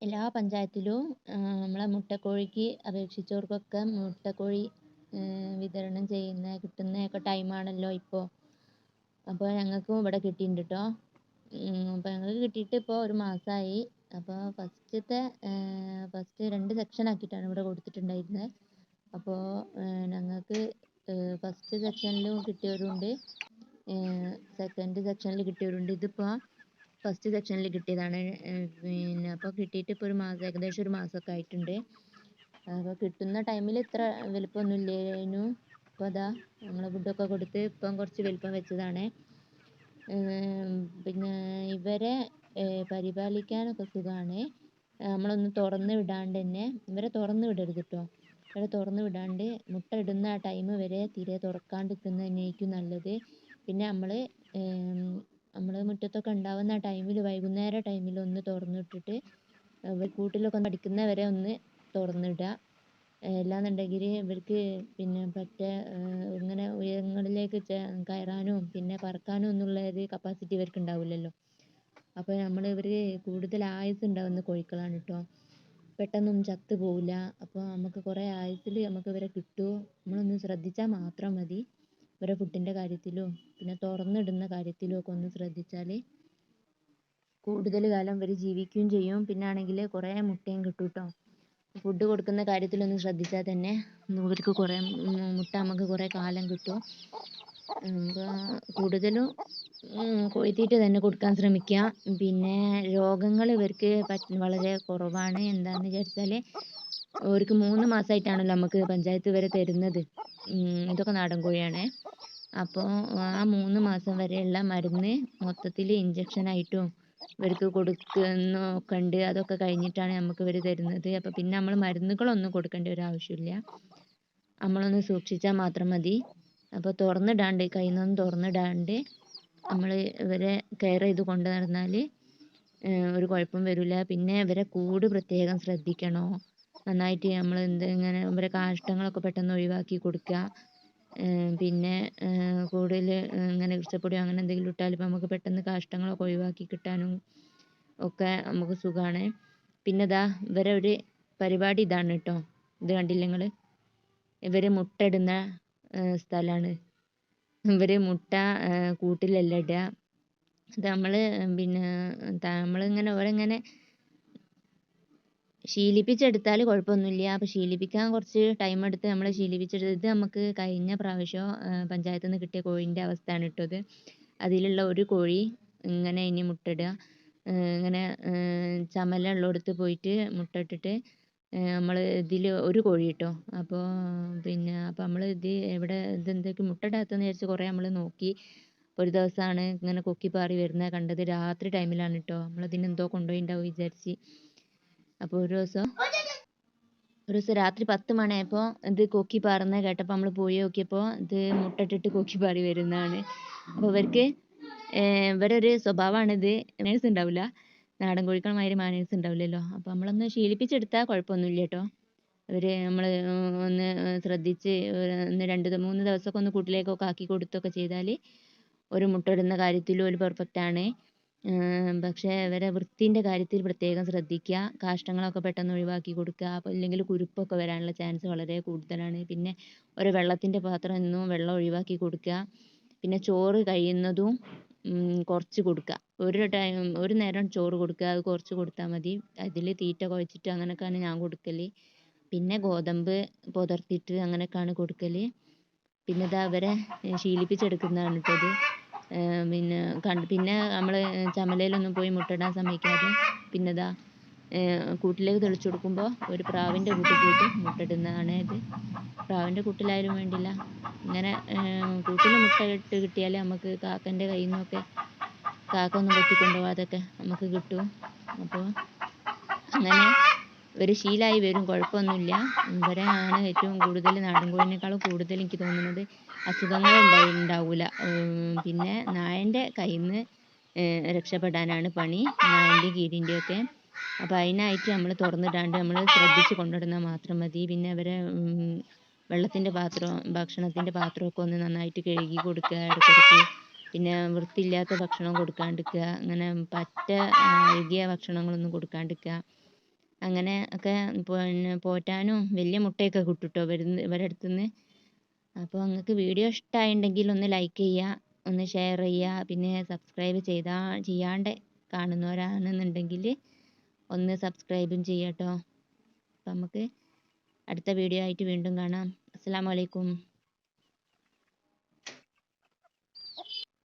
എല്ലാ പഞ്ചായത്തിലും നമ്മളെ മുട്ടക്കോഴിക്ക് അപേക്ഷിച്ചവർക്കൊക്കെ മുട്ടക്കോഴി വിതരണം ചെയ്യുന്ന കിട്ടുന്നതൊക്കെ ടൈമാണല്ലോ ഇപ്പോൾ. അപ്പോൾ ഞങ്ങൾക്കും ഇവിടെ കിട്ടിയിട്ടുണ്ട് കേട്ടോ. അപ്പോൾ ഞങ്ങൾക്ക് കിട്ടിയിട്ട് ഇപ്പോൾ ഒരു മാസമായി. അപ്പോൾ ഫസ്റ്റ് 2 സെക്ഷൻ ആക്കിയിട്ടാണ് ഇവിടെ കൊടുത്തിട്ടുണ്ടായിരുന്നത്. അപ്പോൾ ഞങ്ങൾക്ക് ഫസ്റ്റ് സെക്ഷനിലും കിട്ടിയവരുണ്ട്, സെക്കൻഡ് സെക്ഷനിൽ കിട്ടിയവരുണ്ട്. ഇതിപ്പോൾ ഫസ്റ്റ് സെക്ഷനിൽ കിട്ടിയതാണ്. പിന്നെ അപ്പോൾ കിട്ടിയിട്ട് ഇപ്പോൾ ഒരു മാസം, ഏകദേശം ഒരു മാസമൊക്കെ ആയിട്ടുണ്ട്. അപ്പോൾ കിട്ടുന്ന ടൈമിൽ ഇത്ര വലിപ്പമൊന്നും ഇല്ലേനു. ഇപ്പോൾ അതാ നമ്മൾ ഫുഡൊക്കെ കൊടുത്ത് ഇപ്പം കുറച്ച് വലിപ്പം വെച്ചതാണ്. പിന്നെ ഇവരെ പരിപാലിക്കാനൊക്കെ സുഖമാണ്. നമ്മളൊന്ന് തുറന്ന് വിടാണ്ട് തന്നെ, ഇവരെ തുറന്ന് വിടരുത് കേട്ടോ. ഇവരെ തുറന്ന് വിടാണ്ട് മുട്ട ഇടുന്ന ആ ടൈം വരെ തീരെ തുറക്കാണ്ടിരിക്കുന്നത് തന്നെയായിരിക്കും നല്ലത്. പിന്നെ നമ്മൾ മുറ്റത്തൊക്കെ ഉണ്ടാവുന്ന ആ ടൈമിൽ, വൈകുന്നേര ടൈമിൽ ഒന്ന് തുറന്നിട്ടിട്ട് കൂട്ടിലൊക്കെ ഒന്ന് അടിക്കുന്ന വരെ ഒന്ന് തുറന്നിടുക. അല്ലാന്നുണ്ടെങ്കിൽ ഇവർക്ക് പിന്നെ ഇങ്ങനെ ഉയരങ്ങളിലേക്ക് കയറാനും പിന്നെ പറക്കാനും ഒന്നുള്ള ഒരു കപ്പാസിറ്റി ഇവർക്ക് ഉണ്ടാവില്ലല്ലോ. അപ്പോൾ ഇവർ കൂടുതൽ ആയുസ് ഉണ്ടാവുന്ന കോഴിക്കളാണ് കേട്ടോ. പെട്ടെന്നൊന്നും ചത്തു പോവില്ല. അപ്പോൾ നമുക്ക് കുറേ ആയുസ്സിൽ നമുക്ക് ഇവരെ കിട്ടും. നമ്മളൊന്ന് ശ്രദ്ധിച്ചാൽ മാത്രം മതി. ഇവരെ ഫുഡിൻ്റെ കാര്യത്തിലും പിന്നെ തുറന്നിടുന്ന കാര്യത്തിലും ഒക്കെ ഒന്ന് ശ്രദ്ധിച്ചാൽ കൂടുതൽ കാലം ഇവർ ജീവിക്കുകയും ചെയ്യും. പിന്നെ ആണെങ്കിൽ കുറേ മുട്ടയും കിട്ടും കേട്ടോ. ഫുഡ് കൊടുക്കുന്ന കാര്യത്തിലൊന്ന് ശ്രദ്ധിച്ചാൽ തന്നെ ഇവർക്ക് കുറേ മുട്ട നമുക്ക് കുറേ കാലം കിട്ടും. കൂടുതലും കോഴിത്തീറ്റ തന്നെ കൊടുക്കാൻ ശ്രമിക്കുക. പിന്നെ രോഗങ്ങൾ ഇവർക്ക് വളരെ കുറവാണ്. എന്താണെന്ന് വിചാരിച്ചാൽ അവർക്ക് 3 മാസമായിട്ടാണല്ലോ നമുക്ക് പഞ്ചായത്ത് വരെ തരുന്നത്. ഇതൊക്കെ നാടൻ കോഴിയാണ്. അപ്പോൾ ആ 3 മാസം വരെയുള്ള മരുന്ന് മൊത്തത്തിൽ ഇഞ്ചക്ഷനായിട്ടും ഇവർക്ക് കൊടുക്കുന്നൊക്കെ ഉണ്ട്. അതൊക്കെ കഴിഞ്ഞിട്ടാണ് നമുക്ക് ഇവർ തരുന്നത്. അപ്പോൾ പിന്നെ നമ്മൾ മരുന്നുകളൊന്നും കൊടുക്കേണ്ട ഒരു ആവശ്യമില്ല. നമ്മളൊന്ന് സൂക്ഷിച്ചാൽ മാത്രം മതി. അപ്പോൾ കയ്യിൽ തുറന്നിടാണ്ട് നമ്മൾ ഇവരെ കെയർ ചെയ്ത് കൊണ്ട് നടന്നാൽ ഒരു കുഴപ്പം വരില്ല. പിന്നെ ഇവരെ കൂട് പ്രത്യേകം ശ്രദ്ധിക്കണം. നന്നായിട്ട് നമ്മൾ ഇങ്ങനെ ഇവരെ കാഷ്ടങ്ങളൊക്കെ പെട്ടെന്ന് ഒഴിവാക്കി കൊടുക്കുക. പിന്നെ കൂടുതൽ ഇങ്ങനെ വൃക്ഷപ്പൊടിയോ അങ്ങനെ എന്തെങ്കിലും ഇട്ടാൽ ഇപ്പം നമുക്ക് പെട്ടെന്ന് കാഷ്ടങ്ങളൊക്കെ ഒഴിവാക്കി കിട്ടാനും ഒക്കെ നമുക്ക് സുഖമാണ്. പിന്നെ ഇവരെ ഒരു പരിപാടി ഇതാണ് കേട്ടോ. ഇത് കണ്ടില്ലേ നിങ്ങൾ? ഇവർ മുട്ടയിടുന്ന സ്ഥലമാണ്. ഇവർ മുട്ട കൂട്ടിലല്ല ഇടുക. ഇത് പിന്നെ നമ്മളിങ്ങനെ ഓരിങ്ങനെ ശീലിപ്പിച്ചെടുത്താൽ കുഴപ്പമൊന്നുമില്ല. അപ്പോൾ ശീലിപ്പിക്കാൻ കുറച്ച് ടൈം എടുത്ത് നമ്മൾ ശീലിപ്പിച്ചെടുത്ത്, ഇത് നമുക്ക് കഴിഞ്ഞ പ്രാവശ്യം പഞ്ചായത്തിൽ നിന്ന് കിട്ടിയ കോഴീൻ്റെ അവസ്ഥയാണ് കേട്ടോ ഇത്. അതിലുള്ള ഒരു കോഴി ഇങ്ങനെ ഇനി മുട്ടയിടുക, ഇങ്ങനെ ചമല ഉള്ളിടത്ത് പോയിട്ട് മുട്ട ഇട്ടിട്ട് നമ്മൾ ഇതിൽ ഒരു കോഴി കേട്ടോ. അപ്പോൾ നമ്മൾ ഇതെന്തൊക്കെ മുട്ട ഇടാത്തതെന്ന് വിചാരിച്ച് കുറേ നമ്മൾ നോക്കി. ഒരു ദിവസമാണ് ഇങ്ങനെ കൊക്കിപ്പാറി വരുന്നത് കണ്ടത്. രാത്രി ടൈമിലാണ് കേട്ടോ. നമ്മളിതിനെന്തോ കൊണ്ടുപോയിട്ടുണ്ടാവും വിചാരിച്ച്. അപ്പോൾ ഒരു ദിവസം രാത്രി 10 മണിയായപ്പോൾ ഇത് കൊക്കി പാറുന്നത് കേട്ടപ്പോൾ നമ്മൾ പോയി നോക്കിയപ്പോൾ ഇത് മുട്ടയിട്ടിട്ട് കൊക്കി പാറി വരുന്നതാണ്. അപ്പോൾ ഇവരൊരു സ്വഭാവമാണിത്. മാനേഴ്സ് ഉണ്ടാവില്ല, നാടൻ കോഴിക്കൾമാതിരി മാനേഴ്സ് ഉണ്ടാവില്ലല്ലോ. അപ്പോൾ നമ്മളൊന്ന് ശീലിപ്പിച്ചെടുത്താൽ കുഴപ്പമൊന്നുമില്ല കേട്ടോ. നമ്മൾ ഒന്ന് ശ്രദ്ധിച്ച് ഒന്ന് 2-3 ദിവസമൊക്കെ ഒന്ന് കൂട്ടിലേക്കൊക്കെ ആക്കി കൊടുത്തൊക്കെ ചെയ്താൽ ഒരു മുട്ടയിടുന്ന കാര്യത്തിലും ഒരു പെർഫെക്റ്റാണ്. പക്ഷേ ഇവരെ വൃത്തിൻ്റെ കാര്യത്തിൽ പ്രത്യേകം ശ്രദ്ധിക്കുക. കാഷ്ടങ്ങളൊക്കെ പെട്ടെന്ന് ഒഴിവാക്കി കൊടുക്കുക. അപ്പോൾ ഇല്ലെങ്കിൽ കുരുപ്പൊക്കെ വരാനുള്ള ചാൻസ് വളരെ കൂടുതലാണ്. പിന്നെ ഒരു വെള്ളത്തിൻ്റെ പാത്രം എന്നും വെള്ളം ഒഴിവാക്കി കൊടുക്കുക. പിന്നെ ചോറ് കഴിയുന്നതും കുറച്ച് കൊടുക്കുക. ഒരു നേരം ചോറ് കൊടുക്കുക, അത് കുറച്ച് കൊടുത്താൽ മതി. അതിൽ തീറ്റ കുഴച്ചിട്ട് അങ്ങനെയൊക്കെയാണ് ഞാൻ കൊടുക്കൽ. പിന്നെ ഗോതമ്പ് പുതർത്തിയിട്ട് അങ്ങനെയൊക്കെയാണ് കൊടുക്കൽ. പിന്നെ അവരെ ശീലിപ്പിച്ചെടുക്കുന്നതാണ് കേട്ടോ ഇത്. പിന്നെ നമ്മൾ ചമലയിലൊന്നും പോയി മുട്ടയിടാൻ സമ്മതിക്കാതെ പിന്നെ കൂട്ടിലേക്ക് തെളിച്ചു കൊടുക്കുമ്പോൾ ഒരു പ്രാവിൻ്റെ കൂട്ടിൽ പോയിട്ട് മുട്ടയിടുന്നതാണ് ഇത്. പ്രാവിൻ്റെ കൂട്ടിലായാലും വേണ്ടില്ല, ഇങ്ങനെ കൂട്ടിൽ മുട്ടയിട്ട് കിട്ടിയാൽ നമുക്ക് കാക്കൻ്റെ കയ്യിൽ നിന്നൊക്കെ കാക്ക ഒന്നും കൊത്തിക്കൊണ്ടുപോകാതൊക്കെ നമുക്ക് കിട്ടും. അപ്പോൾ അങ്ങനെ ഇവർ ശീലമായി വരും, കുഴപ്പമൊന്നുമില്ല. ഇവരാണ് ഏറ്റവും കൂടുതൽ നാടൻ കോഴിനേക്കാളും കൂടുതൽ എനിക്ക് തോന്നുന്നത് അസുഖങ്ങൾ ഉണ്ടാവില്ല. പിന്നെ നായൻ്റെ കയ്യിൽ നിന്ന് രക്ഷപ്പെടാനാണ് പണി, നായൻ്റെയും കീരിൻ്റെയും ഒക്കെ. അപ്പോൾ അതിനായിട്ട് നമ്മൾ തുറന്നിടാണ്ട് നമ്മൾ ശ്രദ്ധിച്ച് കൊണ്ടുനടന്നാൽ മാത്രം മതി. പിന്നെ അവരെ വെള്ളത്തിൻ്റെ പാത്രവും ഭക്ഷണത്തിൻ്റെ പാത്രമൊക്കെ ഒന്ന് നന്നായിട്ട് കഴുകി കൊടുക്കുക ഇടയ്ക്കിടയ്ക്ക്. പിന്നെ വൃത്തിയില്ലാത്ത ഭക്ഷണം കൊടുക്കാണ്ടിരിക്കുക, അങ്ങനെ അഴുകിയ ഭക്ഷണങ്ങളൊന്നും കൊടുക്കാണ്ടിരിക്കുക. അങ്ങനെ ഒക്കെ പിന്നെ പോറ്റാനും വലിയ മുട്ടയൊക്കെ കിട്ടും ട്ടോ ഇവരുടെ അടുത്തുനിന്ന്. അപ്പോൾ നിങ്ങൾക്ക് വീഡിയോ ഇഷ്ടമായിട്ടുണ്ടെങ്കിൽ ഒന്ന് ലൈക്ക് ചെയ്യുക, ഒന്ന് ഷെയർ ചെയ്യുക, പിന്നെ സബ്സ്ക്രൈബ് ചെയ്യാണ്ട് കാണുന്നവരാണെന്നുണ്ടെങ്കിൽ ഒന്ന് സബ്സ്ക്രൈബും ചെയ്യാട്ടോ. അപ്പം നമുക്ക് അടുത്ത വീഡിയോ ആയിട്ട് വീണ്ടും കാണാം. അസ്സലാമു അലൈക്കും.